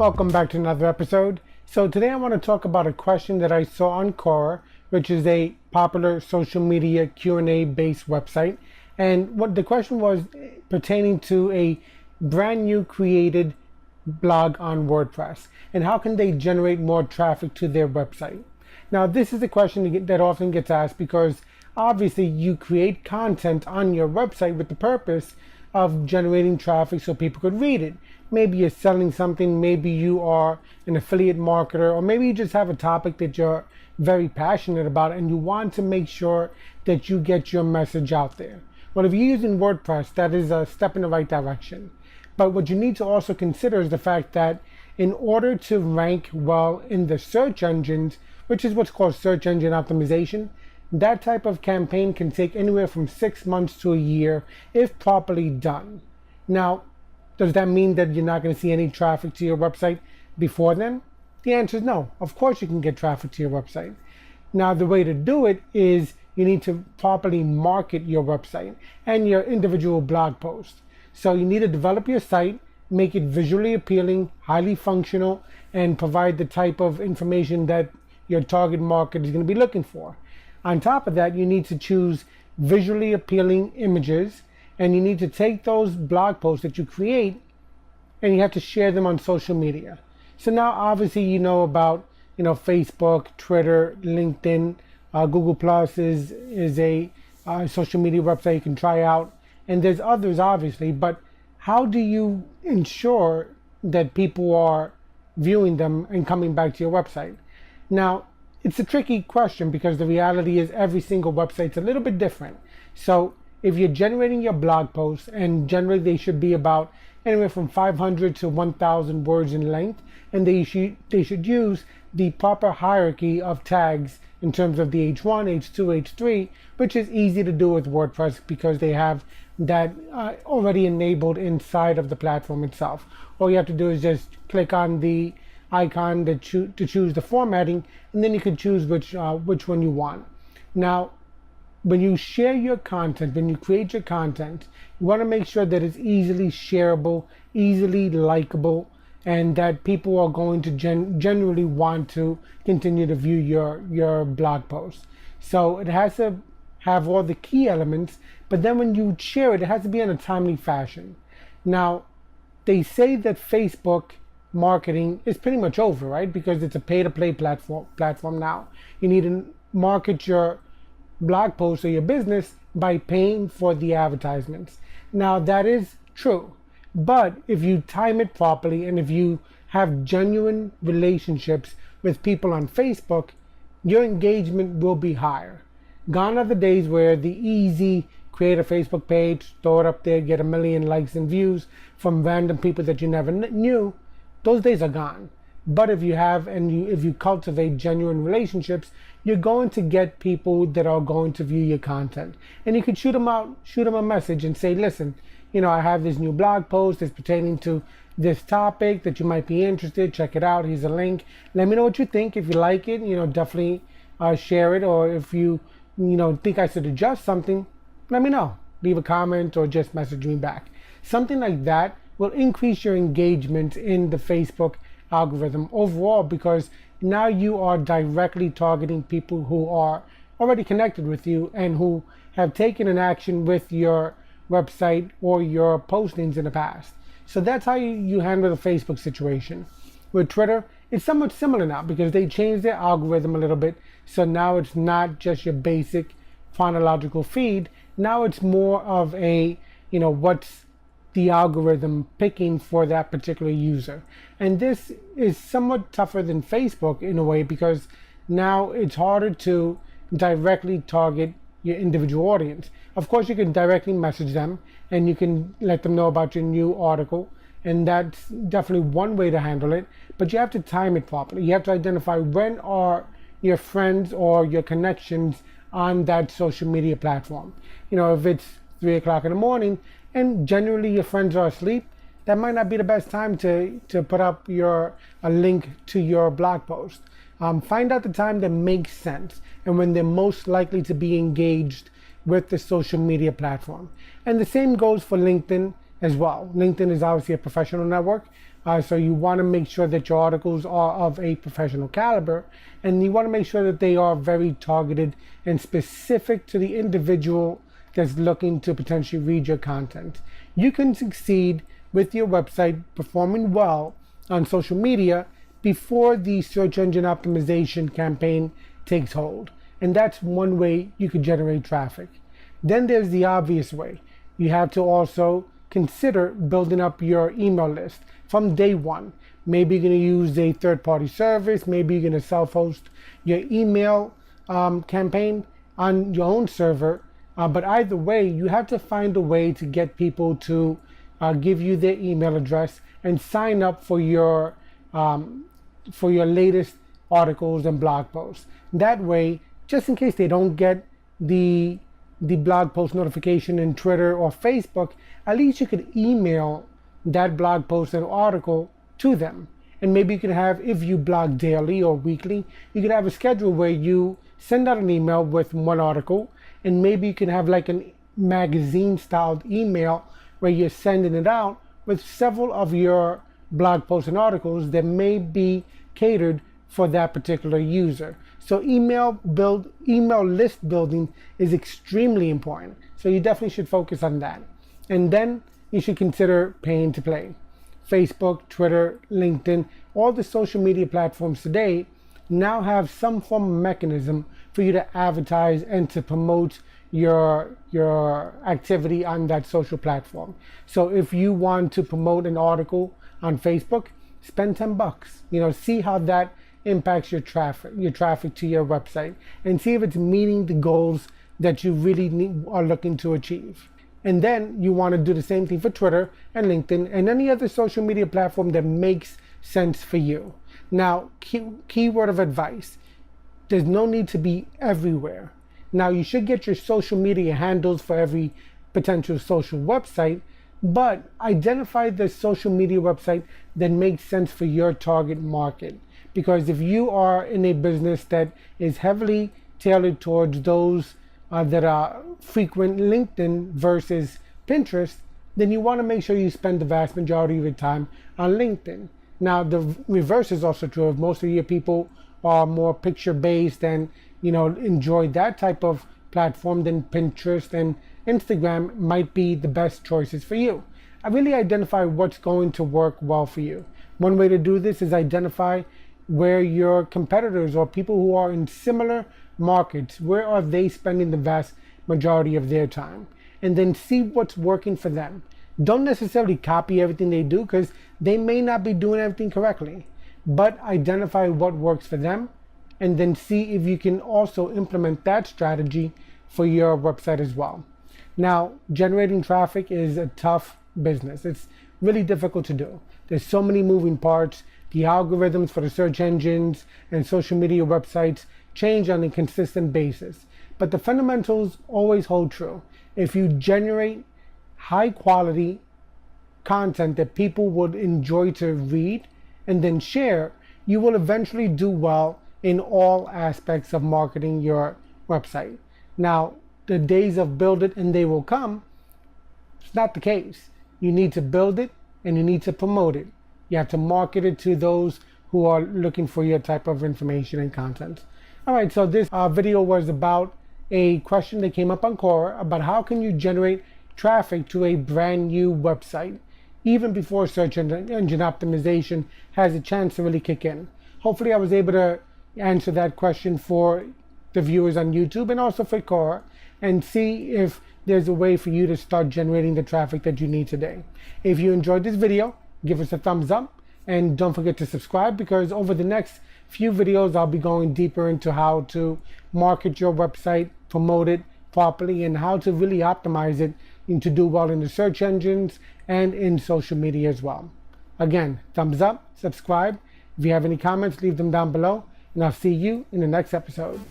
Welcome back to another episode. So today I want to talk about a question that I saw on Quora, which is a popular social media Q&A based website. And what the question was pertaining to a brand new created blog on WordPress and how can they generate more traffic to their website. Now this is a question that often gets asked because obviously you create content on your website with the purpose of generating traffic so people could read it. Maybe you're selling something, maybe you are an affiliate marketer, or maybe you just have a topic that you're very passionate about and you want to make sure that you get your message out there. Well, if you're using WordPress, that is a step in the right direction. But what you need to also consider is the fact that in order to rank well in the search engines, which is what's called search engine optimization, that type of campaign can take anywhere from 6 months to a year if properly done. Now, does that mean that you're not going to see any traffic to your website before then? The answer is no. Of course you can get traffic to your website. Now, the way to do it is you need to properly market your website and your individual blog post. So you need to develop your site, make it visually appealing, highly functional, and provide the type of information that your target market is going to be looking for. On top of that, you need to choose visually appealing images, and you need to take those blog posts that you create and you have to share them on social media. So now obviously you know about Facebook, Twitter, LinkedIn, Google Plus is a social media website you can try out, and there's others obviously, but how do you ensure that people are viewing them and coming back to your website? Now, it's a tricky question because the reality is every single website's a little bit different. So if you're generating your blog posts, and generally they should be about anywhere from 500 to 1,000 words in length, and they should use the proper hierarchy of tags in terms of the H1, H2, H3, which is easy to do with WordPress because they have that already enabled inside of the platform itself. All you have to do is just click on the icon to choose the formatting, and then you can choose which one you want. Now, when you share your content, when you create your content, you want to make sure that it's easily shareable, easily likable, and that people are going to generally want to continue to view your blog post. So it has to have all the key elements, but then when you share it, it has to be in a timely fashion. Now, they say that Facebook marketing is pretty much over, right? Because it's a pay-to-play platform now. You need to market your blog post or your business by paying for the advertisements. Now that is true, but if you time it properly and if you have genuine relationships with people on Facebook, your engagement will be higher. Gone are the days where the easy create a Facebook page, throw it up there, get 1 million likes and views from random people that you never knew. Those days are gone. But if you have if you cultivate genuine relationships, you're going to get people that are going to view your content. And you can shoot them a message and say, listen, I have this new blog post that's pertaining to this topic that you might be interested. Check it out. Here's a link. Let me know what you think. If you like it, definitely share it. Or if you think I should adjust something, let me know. Leave a comment or just message me back. Something like that will increase your engagement in the Facebook algorithm overall, because now you are directly targeting people who are already connected with you and who have taken an action with your website or your postings in the past. So that's how you handle the Facebook situation. With Twitter, it's somewhat similar now because they changed their algorithm a little bit. So now it's not just your basic chronological feed. Now it's more of a, what's the algorithm picking for that particular user. And this is somewhat tougher than Facebook in a way because now it's harder to directly target your individual audience. Of course, you can directly message them and you can let them know about your new article, and that's definitely one way to handle it, but you have to time it properly. You have to identify when are your friends or your connections on that social media platform. If it's 3 o'clock in the morning and generally your friends are asleep, that might not be the best time to put up a link to your blog post. Find out the time that makes sense and when they're most likely to be engaged with the social media platform. And the same goes for LinkedIn as well. LinkedIn is obviously a professional network, So you want to make sure that your articles are of a professional caliber, and you want to make sure that they are very targeted and specific to the individual that's looking to potentially read your content. You can succeed with your website performing well on social media before the search engine optimization campaign takes hold. And that's one way you could generate traffic. Then there's the obvious way. You have to also consider building up your email list from day one. Maybe you're going to use a third-party service. Maybe you're going to self-host your email campaign on your own server. But either way, you have to find a way to get people to give you their email address and sign up for your latest articles and blog posts. That way, just in case they don't get the blog post notification in Twitter or Facebook, at least you could email that blog post and article to them. And maybe you can have, if you blog daily or weekly, you could have a schedule where you send out an email with one article, and maybe you can have like a magazine styled email where you're sending it out with several of your blog posts and articles that may be catered for that particular user. So email list building is extremely important. So you definitely should focus on that. And then you should consider paying to play. Facebook, Twitter, LinkedIn, all the social media platforms today now have some form of mechanism for you to advertise and to promote your activity on that social platform. So if you want to promote an article on Facebook, spend $10. See how that impacts your traffic to your website, and see if it's meeting the goals that you really are looking to achieve. And then you want to do the same thing for Twitter and LinkedIn and any other social media platform that makes sense for you. Now, keyword of advice: there's no need to be everywhere. Now, you should get your social media handles for every potential social website, but identify the social media website that makes sense for your target market. Because if you are in a business that is heavily tailored towards those that are frequent LinkedIn versus Pinterest, then you want to make sure you spend the vast majority of your time on LinkedIn. Now, the reverse is also true. If most of your people are more picture-based and enjoy that type of platform, then Pinterest and Instagram might be the best choices for you. I really identify what's going to work well for you. One way to do this is identify where your competitors or people who are in similar markets, where are they spending the vast majority of their time, and then see what's working for them. Don't necessarily copy everything they do, because they may not be doing everything correctly, but identify what works for them, and then see if you can also implement that strategy for your website as well. Now, generating traffic is a tough business. It's really difficult to do. There's so many moving parts. The algorithms for the search engines and social media websites change on a consistent basis, but the fundamentals always hold true. If you generate high quality content that people would enjoy to read and then share, you will eventually do well in all aspects of marketing your website. Now, the days of build it and they will come, it's not the case. You need to build it and you need to promote it. You have to market it to those who are looking for your type of information and content. All right, so this video was about a question that came up on Quora about how can you generate traffic to a brand new website even before search engine optimization has a chance to really kick in. Hopefully I was able to answer that question for the viewers on YouTube and also for Quora, and see if there's a way for you to start generating the traffic that you need today. If you enjoyed this video, give us a thumbs up, and don't forget to subscribe, because over the next few videos I'll be going deeper into how to market your website, promote it properly, and how to really optimize it and to do well in the search engines and in social media as well. Again, thumbs up, subscribe. If you have any comments, leave them down below, and I'll see you in the next episode.